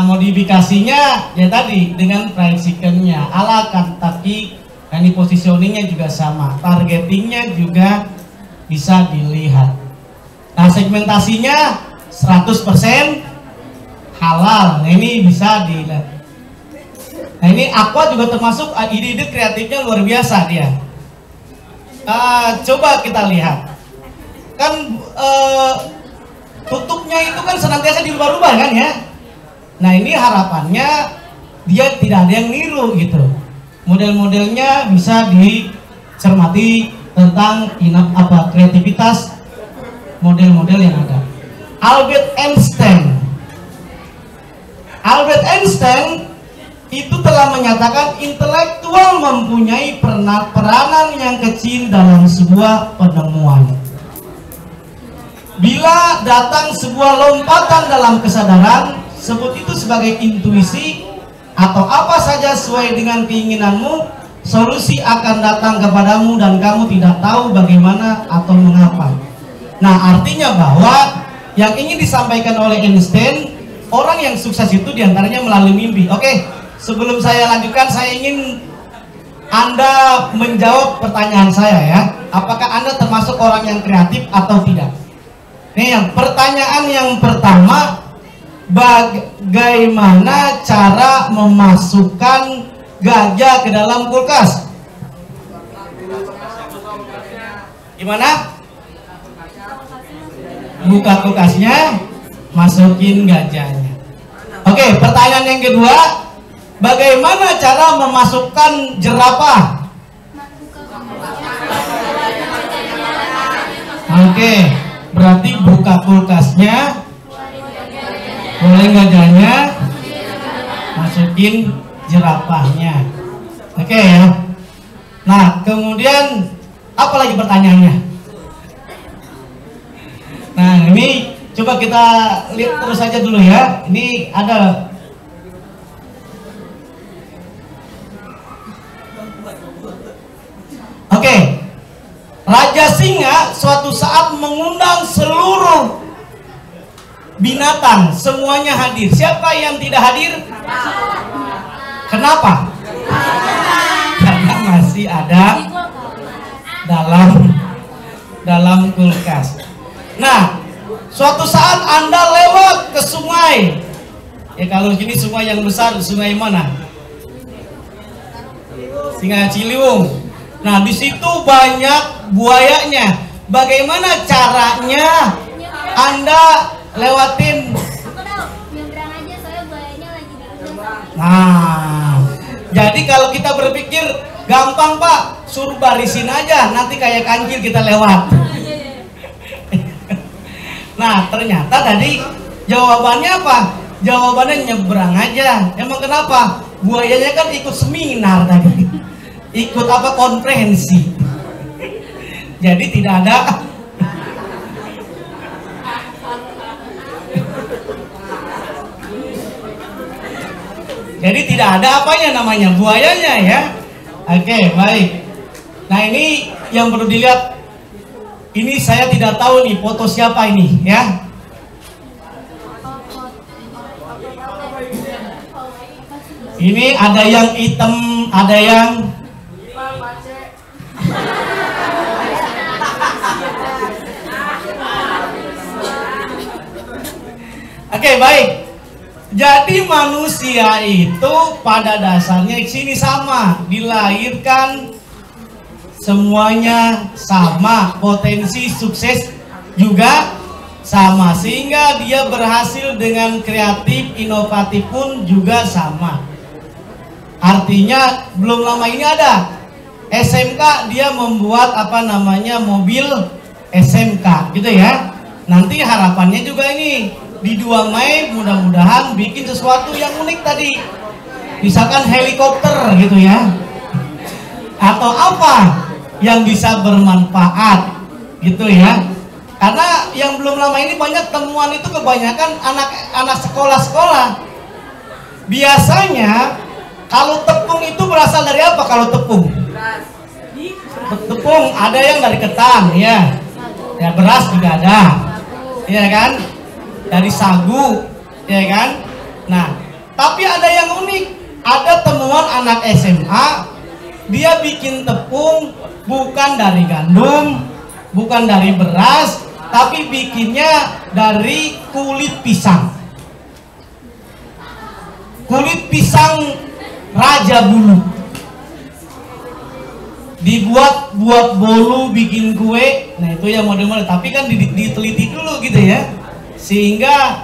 modifikasinya ya tadi dengan fried chickennya ala Kentucky, dan di positioningnya juga sama, targetingnya juga bisa dilihat. Nah, segmentasinya 100% halal. Nah, ini bisa dilihat. Nah, ini Aqua juga termasuk ide-ide kreatifnya luar biasa dia. Coba kita lihat. Kan tutupnya itu kan senantiasa dirubah-rubah kan ya. Nah, ini harapannya dia tidak ada yang niru gitu. Model-modelnya bisa dicermati tentang kreativitas model-model yang ada. Albert Einstein itu telah menyatakan intelektual mempunyai peranan yang kecil dalam sebuah penemuan. Bila datang sebuah lompatan dalam kesadaran, sebut itu sebagai intuisi atau apa saja sesuai dengan keinginanmu, solusi akan datang kepadamu dan kamu tidak tahu bagaimana atau mengapa. Nah, artinya bahwa yang ingin disampaikan oleh Einstein, orang yang sukses itu diantaranya melalui mimpi. Oke, sebelum saya lanjutkan, saya ingin Anda menjawab pertanyaan saya ya. Apakah Anda termasuk orang yang kreatif atau tidak? Nih, yang pertanyaan yang pertama, bagaimana cara memasukkan gajah ke dalam kulkas? Gimana? Buka kulkasnya, masukin gajahnya. Oke, pertanyaan yang kedua, bagaimana cara memasukkan jerapah? Oke, berarti buka kulkasnya, boleh gajahnya, masukin jerapahnya. Oke ya. Nah, kemudian apa lagi pertanyaannya? Nah, ini coba kita lihat terus saja dulu ya. Ini ada Oke. Raja Singa suatu saat mengundang seluruh binatang, semuanya hadir. Siapa yang tidak hadir? Kenapa? Karena masih ada dalam kulkas. Nah, suatu saat Anda lewat ke sungai. Ya, kalau gini sungai yang besar, sungai mana? Sungai Ciliwung. Nah, di situ banyak buayanya. Bagaimana caranya Anda lewatin? Nah, jadi kalau kita berpikir gampang Pak, suruh barisin aja, nanti kayak kancil kita lewat. Nah, ternyata tadi jawabannya apa? Jawabannya nyebrang aja. Emang kenapa? Buayanya kan ikut seminar tadi, ikut apa, konferensi. Jadi tidak ada Jadi tidak ada apanya namanya, buayanya ya. Oke, baik. Nah, ini yang perlu dilihat. Ini saya tidak tahu nih foto siapa ini ya. Ini ada yang hitam, ada yang Oke, baik. Jadi manusia itu pada dasarnya sini sama, dilahirkan semuanya sama, potensi sukses juga sama, sehingga dia berhasil dengan kreatif, inovatif pun juga sama. Artinya belum lama ini ada SMK, dia membuat mobil SMK gitu ya. Nanti harapannya juga ini di 2 Mei mudah-mudahan bikin sesuatu yang unik tadi, misalkan helikopter gitu ya, atau apa yang bisa bermanfaat gitu ya. Karena yang belum lama ini banyak temuan itu kebanyakan anak sekolah-sekolah. Biasanya kalau tepung itu berasal dari apa? Kalau tepung ada yang dari ketan ya, beras juga ada, ya kan, dari sagu, ya kan. Nah, tapi ada yang unik, ada temuan anak SMA, dia bikin tepung bukan dari gandum, bukan dari beras, tapi bikinnya dari kulit pisang. Kulit pisang raja bulu. Dibuat bolu, bikin kue. Nah, itu ya model-model, tapi kan diteliti dulu gitu ya, sehingga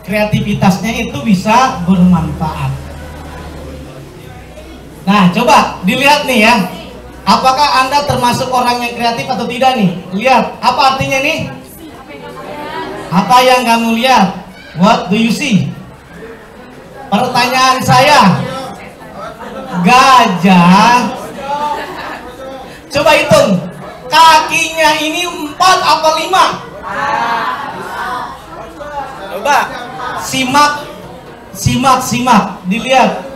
kreativitasnya itu bisa bermanfaat. Nah, coba dilihat nih ya, apakah Anda termasuk orang yang kreatif atau tidak nih? Lihat, apa artinya nih? Apa yang kamu lihat? What do you see? Pertanyaan saya, gajah. Coba hitung, kakinya ini 4 apa 5? Coba simak, dilihat.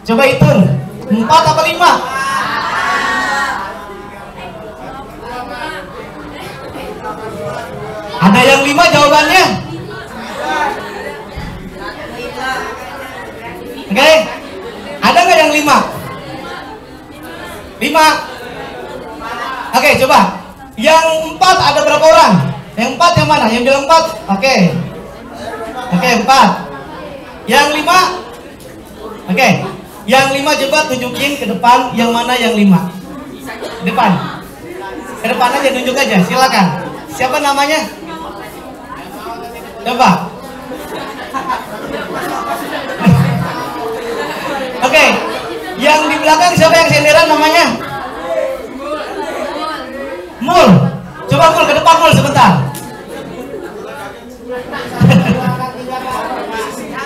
Coba hitung, 4 apa 5? Ada yang 5 jawabannya? Oke, ada nggak yang 5? 5. Oke, coba. Yang 4 ada berapa orang? Yang 4 yang mana? Yang bilang 4? Oke, 4. Yang 5? Oke, yang 5 coba tunjukin ke depan. Yang mana yang 5? Depan. Ke depan aja, tunjuk aja, silakan. Siapa namanya? Coba. Oke, yang di belakang siapa yang senderan namanya? Mul. Coba Mul, ke depan Mul sebentar.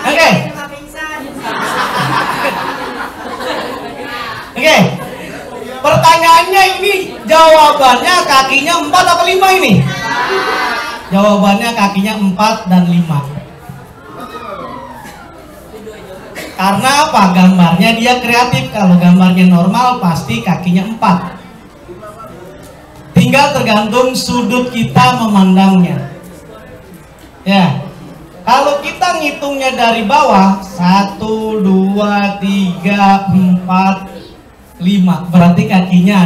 Oke. Pertanyaannya ini jawabannya kakinya 4 atau 5 ini? Jawabannya kakinya 4 dan 5. Karena apa? Gambarnya dia kreatif. Kalau gambarnya normal pasti kakinya 4. Tinggal tergantung sudut kita memandangnya. Ya. Kalau kita ngitungnya dari bawah 1, 2, 3, 4, 5, berarti kakinya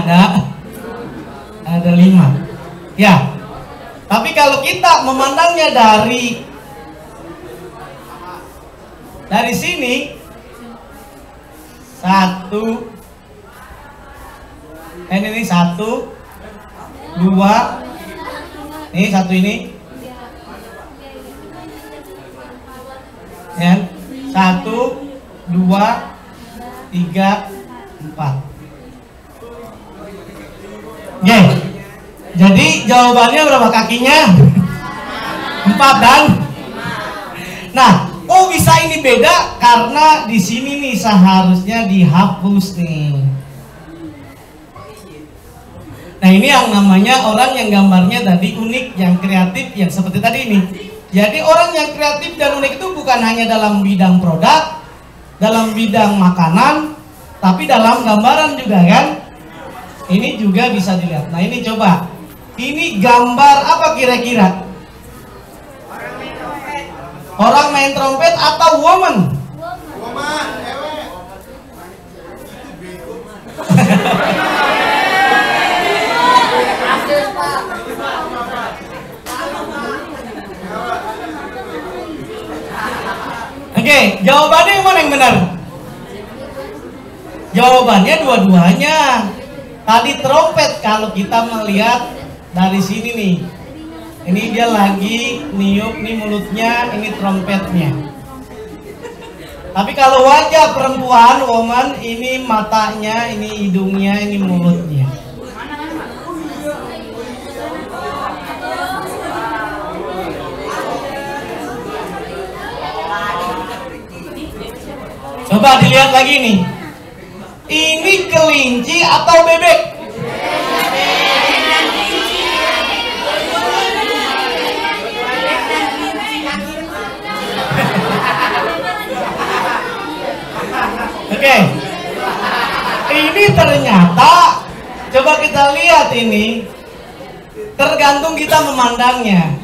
ada 5. Ya. Tapi kalau kita memandangnya dari sini 1, ini 1, 2, ini 1 ini. Ya, 1, 2, 3, 4. Oke. Jadi jawabannya berapa kakinya? 4 dan. Nah, oh bisa ini beda karena di sini nih seharusnya dihapus nih. Nah, ini yang namanya orang yang gambarnya tadi unik, yang kreatif, yang seperti tadi ini. Jadi orang yang kreatif dan unik itu bukan hanya dalam bidang produk, dalam bidang makanan, tapi dalam gambaran juga kan. Ini juga bisa dilihat. Nah, ini coba. Ini gambar apa kira-kira? Orang main trompet atau woman? Oke, jawabannya yang mana yang benar? Jawabannya dua-duanya. Tadi trompet kalau kita melihat dari sini nih. Ini dia lagi niup nih mulutnya, ini trompetnya. Tapi kalau wajah perempuan, woman, ini matanya, ini hidungnya, ini mulutnya. Coba dilihat lagi nih. Ini kelinci atau bebek? Oke. Ini ternyata coba kita lihat ini. Tergantung kita memandangnya.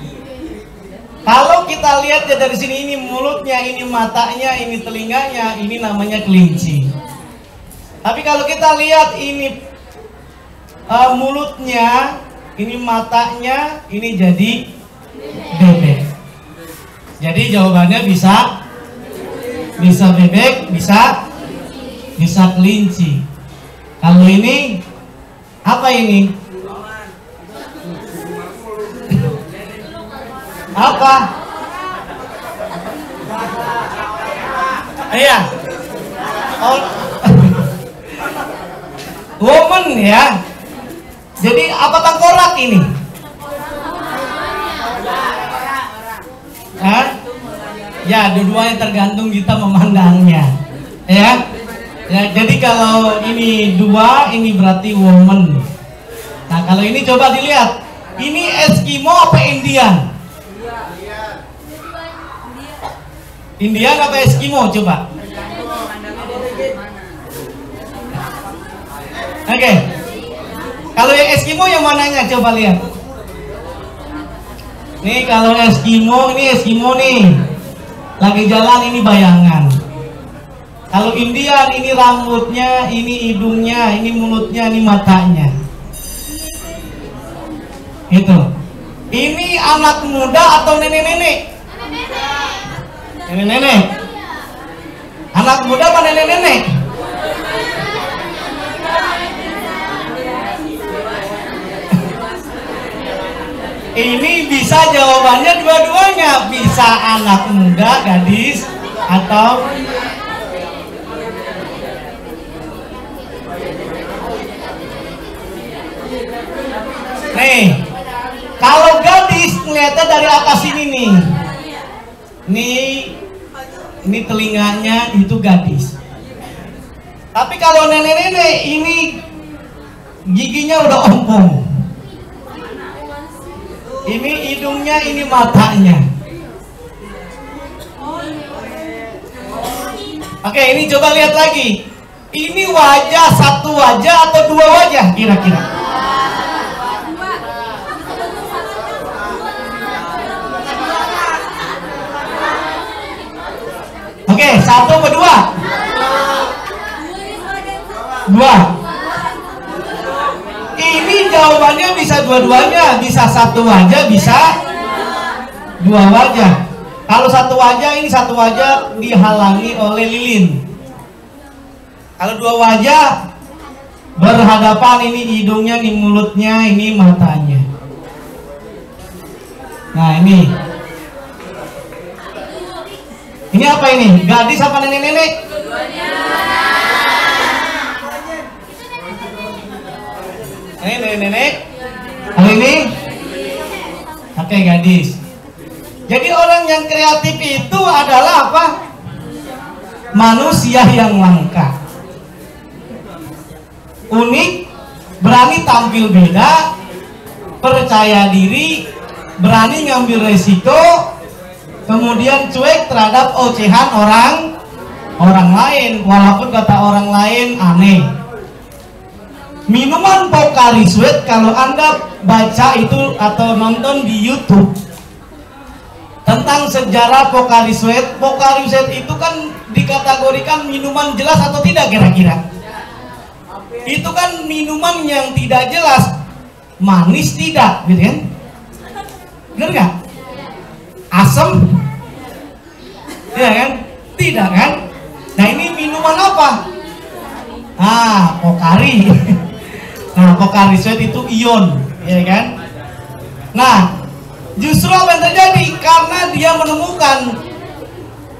Kalau kita lihat ya dari sini, ini mulutnya, ini matanya, ini telinganya, ini namanya kelinci. Tapi kalau kita lihat ini mulutnya, ini matanya, ini jadi bebek. Jadi jawabannya bisa bebek, bisa kelinci. Kalau ini apa ini? Apa? Iya. Oh. Woman ya. Jadi apa tengkorak ini? Hah? Ya, dua-duanya tergantung kita memandangnya. Ya. Ya, jadi kalau ini dua, ini berarti woman. Nah, kalau ini coba dilihat. Ini Eskimo apa Indian? Indian apa Eskimo coba? Oke. Kalau yang Eskimo yang mananya coba lihat. Nih kalau Eskimo, ini Eskimo nih. Lagi jalan, ini bayangan. Kalau Indian, ini rambutnya, ini hidungnya, ini mulutnya, ini matanya. Itu. Ini anak muda atau nenek-nenek? Nenek-nenek. Anak muda apa nenek-nenek? Ini bisa jawabannya dua-duanya. Bisa anak muda, gadis, atau nih. Kalau gadis ngeliatnya dari atas ini nih. Ini telinganya, itu gadis. Tapi kalau nenek-nenek ini giginya udah ompong. Ini hidungnya, ini matanya. Oke, ini coba lihat lagi. Ini wajah, satu wajah atau dua wajah kira-kira? Oke, satu atau dua? Dua. Ini jawabannya bisa dua-duanya, bisa satu wajah, bisa dua wajah. Kalau satu wajah, ini satu wajah dihalangi oleh lilin. Kalau dua wajah berhadapan, ini hidungnya, ini mulutnya, ini matanya. Nah ini. Ini apa ini? Gadis apa nenek-nenek? Ini nenek-nenek. Kalau ini? Oke, gadis. Jadi orang yang kreatif itu adalah apa? Manusia yang langka. Unik, berani tampil beda, percaya diri, berani ngambil resiko, kemudian cuek terhadap ocehan orang lain, walaupun kata orang lain aneh. Minuman Pocari Sweat, kalau Anda baca itu atau nonton di YouTube tentang sejarah Pocari Sweat itu kan dikategorikan minuman jelas atau tidak kira-kira? Itu kan minuman yang tidak jelas, manis tidak, gitu kan? Bener nggak? Asam, ya kan? Tidak kan? Nah ini minuman apa? Pocari. Nah Pocari Sweat itu ion, ya kan? Nah justru apa yang terjadi? Karena dia menemukan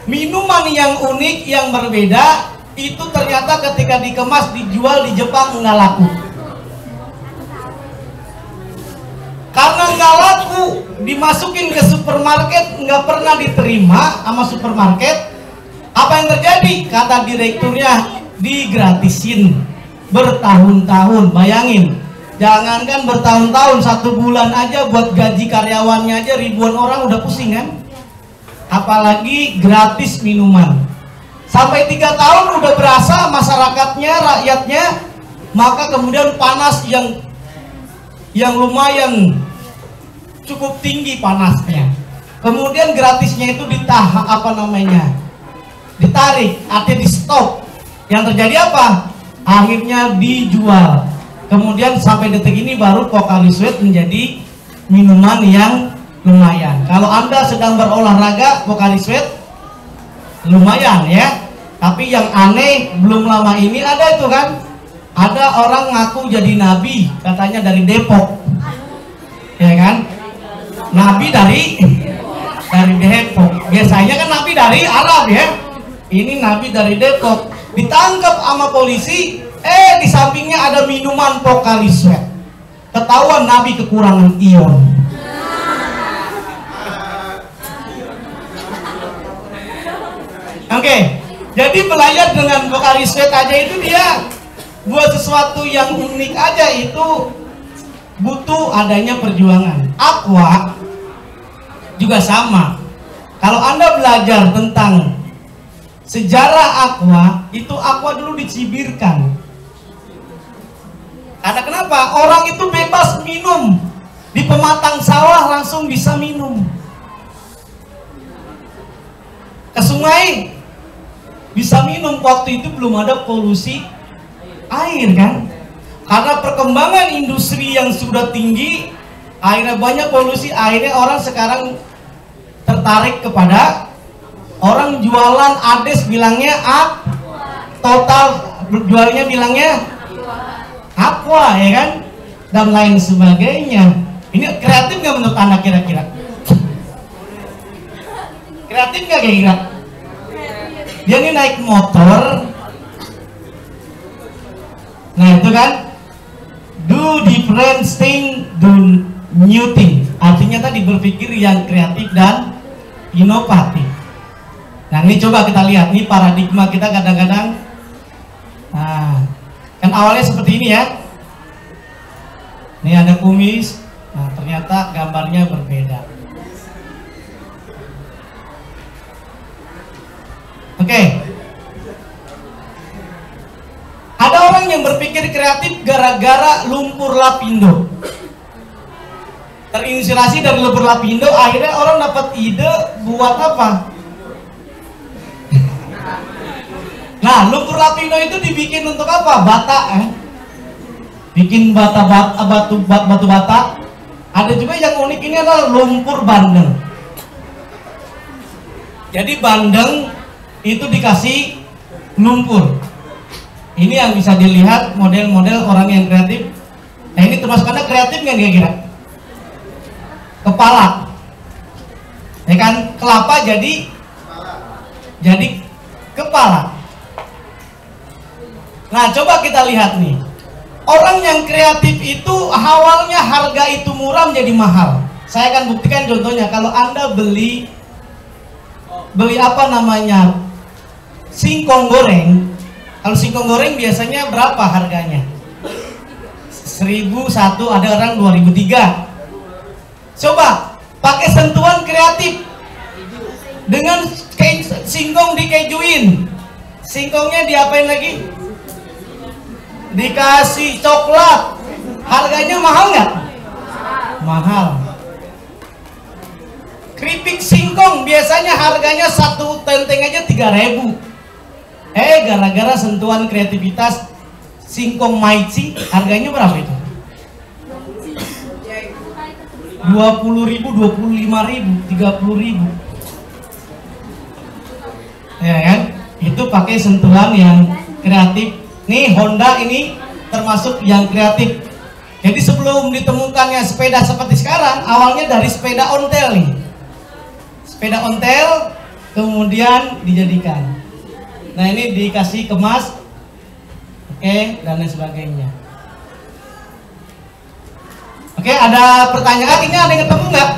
minuman yang unik, yang berbeda, itu ternyata ketika dikemas, dijual di Jepang nggak laku. Karena nggak laku, dimasukin ke supermarket, nggak pernah diterima sama supermarket. Apa yang terjadi? Kata direkturnya, digratisin bertahun-tahun. Bayangin, jangankan bertahun-tahun, 1 bulan aja buat gaji karyawannya aja ribuan orang udah pusing kan? Apalagi gratis minuman. Sampai 3 tahun udah berasa masyarakatnya, rakyatnya, maka kemudian panas yang lumayan cukup tinggi panasnya. Kemudian gratisnya itu ditarik, artinya di stop. Yang terjadi apa? Akhirnya dijual. Kemudian sampai detik ini baru Pocari Sweat menjadi minuman yang lumayan. Kalau Anda sedang berolahraga, Pocari Sweat lumayan ya. Tapi yang aneh, belum lama ini ada itu kan, ada orang ngaku jadi nabi, katanya dari Depok, ya kan? Nabi dari Depok. Biasanya kan nabi dari Arab ya. Ini nabi dari Depok. Ditangkap sama polisi. Di sampingnya ada minuman Pocari Sweat. Ketahuan nabi kekurangan ion. Oke, jadi belayar dengan Pocari Sweat aja itu dia buat sesuatu yang unik aja, itu butuh adanya perjuangan. Aqua juga sama. Kalau Anda belajar tentang sejarah aqua, itu aqua dulu dicibirkan. Karena kenapa? Orang itu bebas minum. Di pematang sawah langsung bisa minum. Ke sungai bisa minum. Waktu itu belum ada polusi air kan? Karena perkembangan industri yang sudah tinggi, akhirnya banyak polusi. Akhirnya orang sekarang tertarik kepada orang jualan ades bilangnya total jualnya bilangnya aqua, ya kan, dan lain sebagainya. Ini kreatif nggak menurut Anda kira-kira? Kreatif nggak kira-kira? Dia ini naik motor, nah itu kan, do different thing, do new thing. Artinya tadi berpikir yang kreatif dan inovatif. Nah ini coba kita lihat, nih paradigma kita kadang-kadang, nah kan awalnya seperti ini ya. Ini ada kumis, nah ternyata gambarnya berbeda. Oke. Ada orang yang berpikir kreatif gara-gara lumpur lapindo. Terinspirasi dari lumpur lapindo, akhirnya orang dapat ide buat apa? Nah, lumpur lapindo itu dibikin untuk apa? Bata, bikin batu bata. Ada juga yang unik, ini adalah lumpur bandeng. Jadi bandeng itu dikasih lumpur. Ini yang bisa dilihat model-model orang yang kreatif. Nah ini termasuk Anda kreatif nggak kira-kira? Kepala, ya kan, kelapa jadi kepala. Nah coba kita lihat nih, orang yang kreatif itu awalnya harga itu murah menjadi mahal. Saya akan buktikan contohnya. Kalau Anda beli apa namanya, singkong goreng. Kalau singkong goreng biasanya berapa harganya? 1.001, ada orang 2.003. Coba pakai sentuhan kreatif dengan singkong dikejuin. Singkongnya diapain lagi? Dikasih coklat. Harganya mahal nggak? Mahal. Keripik singkong biasanya harganya 1 tenteng aja 3.000. Gara-gara sentuhan kreativitas singkong maici, harganya berapa itu? 20.000, 25.000, 30.000. Ya kan? Itu pakai sentuhan yang kreatif. Nih Honda ini termasuk yang kreatif. Jadi sebelum ditemukannya sepeda seperti sekarang, awalnya dari sepeda ontel nih. Sepeda ontel kemudian dijadikan. Nah ini dikasih kemas, oke, dan lain sebagainya. Oke, ada pertanyaan? Ini ada yang ketemu nggak?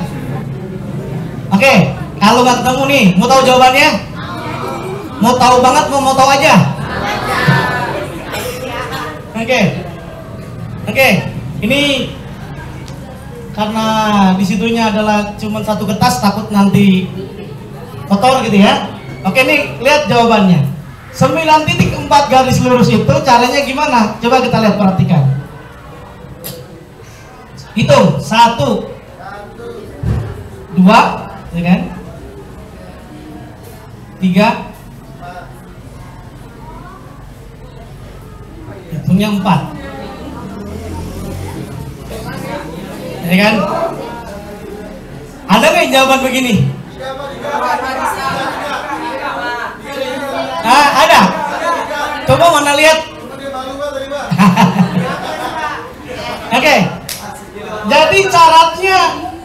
Oke, kalau nggak ketemu nih, mau tahu jawabannya? Mau tahu banget, mau tahu aja? Oke, ini karena disitunya adalah cuma satu kertas, takut nanti kotor gitu ya. Oke nih, lihat jawabannya. 9.4 garis lurus itu caranya gimana? Coba kita lihat, perhatikan. Hitung 1, 2, ya kan? 3, hitungnya 4. Ya kan? Ada nggak jawaban begini? Ada. Coba mana lihat. Oke. Jadi syaratnya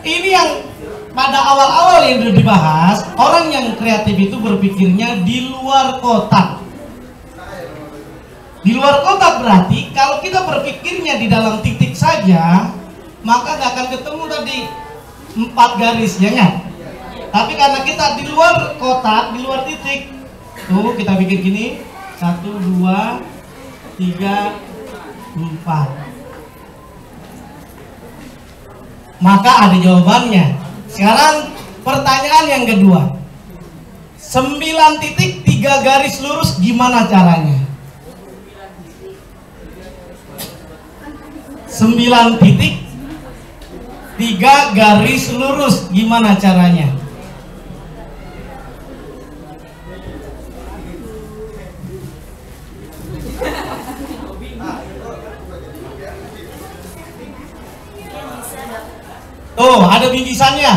ini yang pada awal-awal yang sudah dibahas, orang yang kreatif itu berpikirnya di luar kotak. Di luar kotak berarti kalau kita berpikirnya di dalam titik saja, maka nggak akan ketemu tadi 4 garis, ya nggak? Tapi karena kita di luar kotak, di luar titik, tuh kita bikin gini, 1, 2, 3, 4. Maka ada jawabannya. Sekarang pertanyaan yang kedua, 9 titik 3 garis lurus gimana caranya? 9 titik 3 garis lurus gimana caranya? Tuh, ada bingkisannya.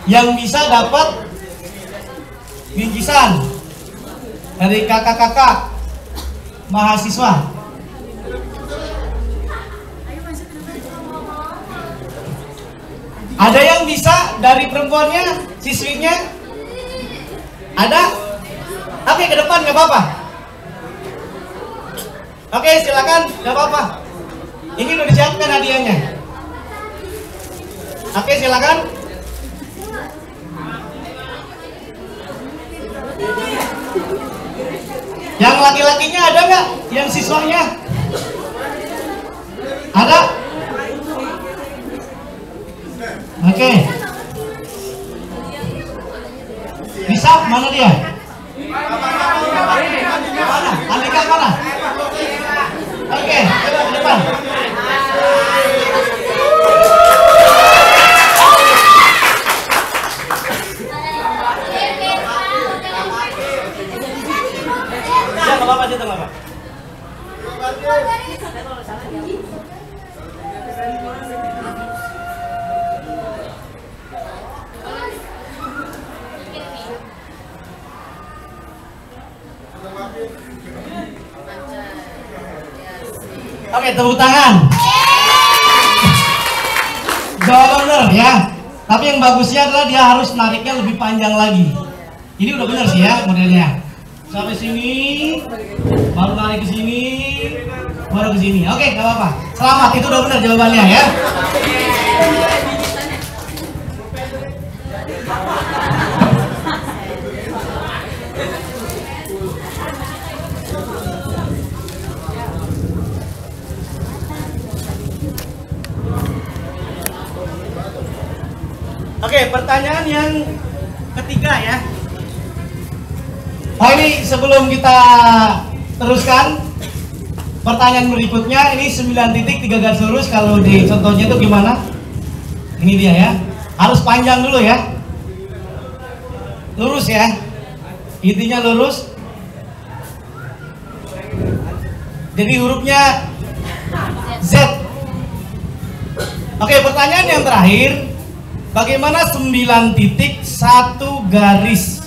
Yang bisa dapat bingkisan dari kakak-kakak mahasiswa. Ada yang bisa dari perempuannya, siswinya? Ada? Oke, ke depan nggak apa-apa. Oke, silakan, nggak apa-apa. Ini udah disiapkan hadiahnya. Oke, silakan. Yang laki-lakinya ada nggak? Yang siswanya? Ada? Oke. Bisa? Mana dia? Mana? Andika mana? Oke, coba ke depan. Ya, nggak apa-apa, nggak apa-apa. Oke, tepuk tangan. Jawaban benar ya. Tapi yang bagusnya adalah dia harus nariknya lebih panjang lagi. Ini udah benar sih ya modelnya. Sampai sini, baru narik ke sini, baru ke sini. Oke, nggak apa-apa. Selamat, itu udah benar jawabannya ya. Oke, pertanyaan yang ketiga ya. Oh, ini sebelum kita teruskan, pertanyaan berikutnya ini 9 titik 3 garis lurus. Kalau di contohnya itu gimana? Ini dia ya. Harus panjang dulu ya. Lurus ya. Intinya lurus. Jadi hurufnya Z. Oke, pertanyaan yang terakhir. Bagaimana 9 titik 1 garis?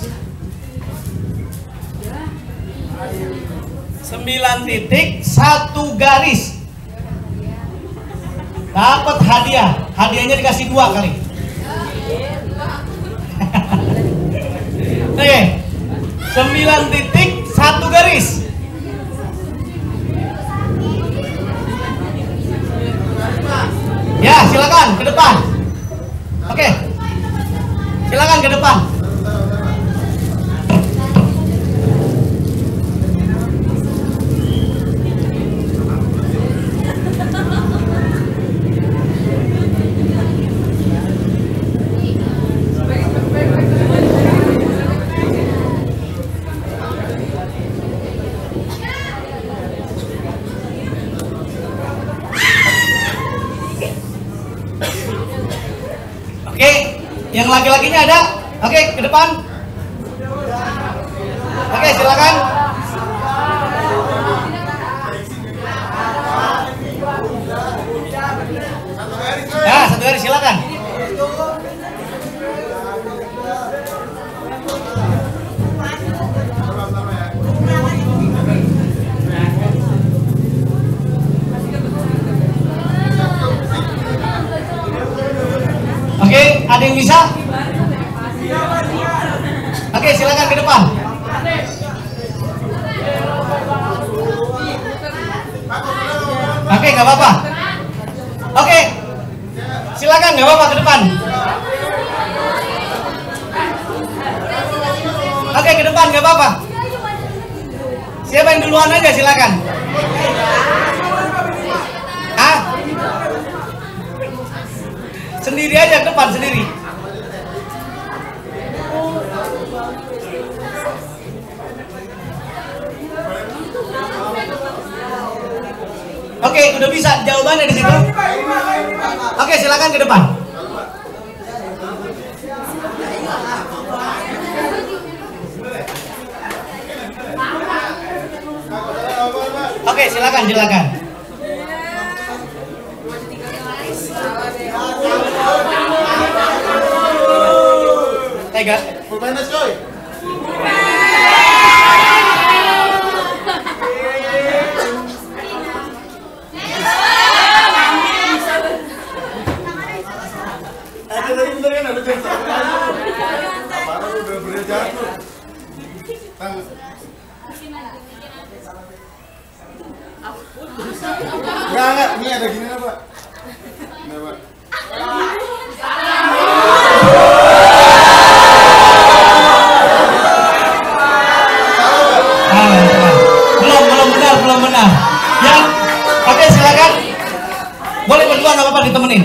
9 titik 1 garis dapat hadiah. Hadiahnya dikasih 2 kali. Oke, 9 titik 1 garis. Ya, silakan ke depan. Oke, silakan ke depan. Oke, yang laki-lakinya ada? Oke, ke depan. Oke, silakan. Ya, 1 garis silakan. Oke, ada yang bisa? Oke, silakan ke depan. Oke, nggak apa-apa. Oke, silakan, nggak apa-apa, ke depan. Oke, ke depan, nggak apa-apa. Siapa yang duluan aja, silakan. Sendiri aja ke depan sendiri. Oke, udah bisa jawabannya di situ. Oke, silakan ke depan. Oke, silakan, silakan. Tega. Pulpen coy. Enggak, ini ada gini Pak. Enggak, Pak. Belum benar. Ya, oke, silakan. Boleh berdua, nggak apa-apa, ditemenin.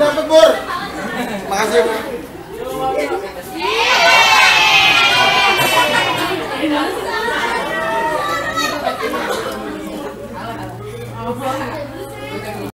Dapat, Bur. Makasih, Bu.